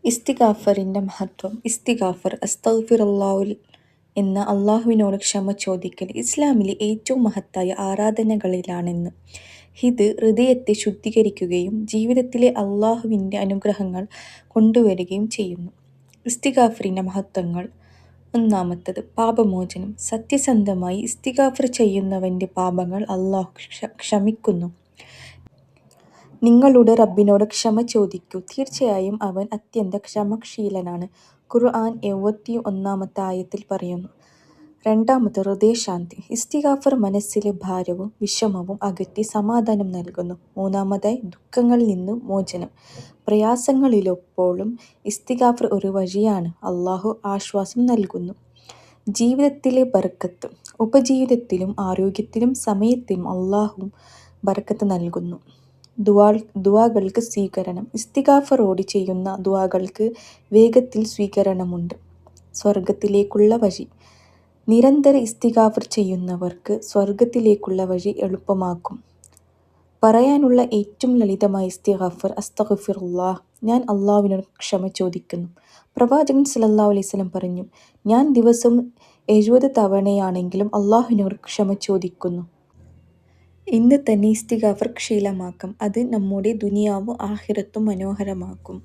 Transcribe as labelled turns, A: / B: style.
A: ഇസ്തിഗ്ഫാറിന്റെ മഹത്വം. ഇസ്തിഗ്ഫാർ അസ്തഗ്ഫിറുല്ലാഹ് എന്ന അള്ളാഹുവിനോട് ക്ഷമ ചോദിക്കൽ ഇസ്ലാമിലെ ഏറ്റവും മഹത്തായ ആരാധനകളിലാണെന്ന്. ഇത് ഹൃദയത്തെ ശുദ്ധീകരിക്കുകയും ജീവിതത്തിലെ അള്ളാഹുവിന്റെ അനുഗ്രഹങ്ങൾ കൊണ്ടുവരികയും ചെയ്യുന്നു. ഇസ്തിഗ്ഫാറിന്റെ മഹത്വങ്ങൾ. ഒന്നാമത്തത്, പാപമോചനം. സത്യസന്ധമായി ഇസ്തിഗ്ഫാർ ചെയ്യുന്നവന്റെ പാപങ്ങൾ അള്ളാഹു ക്ഷമിക്കുന്നു. നിങ്ങളുടെ റബ്ബിനോട് ക്ഷമ ചോദിക്കൂ, തീർച്ചയായും അവൻ അത്യന്തം ക്ഷമാശീലനാണ്. ഖുർആൻ 71-ാമത്തെ ആയത്തിൽ പറയുന്നു. രണ്ടാമത്, ഹൃദയശാന്തി. ഇസ്തിഗ്ഫാർ മനസ്സിലെ ഭാരവും വിഷമവും അകറ്റി സമാധാനം നൽകുന്നു. മൂന്നാമതായി, ദുഃഖങ്ങളിൽ നിന്ന് മോചനം. പ്രയാസങ്ങളിലെപ്പോഴും ഇസ്തിഗ്ഫാർ ഒരു വഴിയാണ്. അള്ളാഹു ആശ്വാസം നൽകുന്നു. ജീവിതത്തിലെ ബർക്കത്ത്. ഉപജീവിതത്തിലും ആരോഗ്യത്തിലും സമയത്തിലും അള്ളാഹു ബർക്കത്ത് നൽകുന്നു. ദുആകൾക്ക് സ്വീകരണം. ഇസ്തിഗ്ഫാറോടെ ചെയ്യുന്ന ദുആകൾക്ക് വേഗത്തിൽ സ്വീകരണമുണ്ട്. സ്വർഗ്ഗത്തിലേക്കുള്ള വഴി. നിരന്തരം ഇസ്തിഗ്ഫാർ ചെയ്യുന്നവർക്ക് സ്വർഗ്ഗത്തിലേക്കുള്ള വഴി എളുപ്പമാകും. പറയാനുള്ള ഏറ്റവും ലളിതമായ ഇസ്തിഗ്ഫാർ അസ്തഗ്ഫിറുല്ലാഹ്, ഞാൻ അള്ളാഹുവിനോട് ക്ഷമ ചോദിക്കുന്നു. പ്രവാചകൻ സ്വല്ലല്ലാഹു അലൈഹി വസല്ലം പറഞ്ഞു, ഞാൻ ദിവസവും 70 തവണയാണെങ്കിലും അള്ളാഹുവിനോട് ക്ഷമ ചോദിക്കുന്നു. ഇന്ന് തന്നെ ഇസ്തിഗ്ഫാർ ശീലമാക്കാം. അത് നമ്മുടെ ദുനിയാവും ആഖിറത്തും മനോഹരമാക്കും.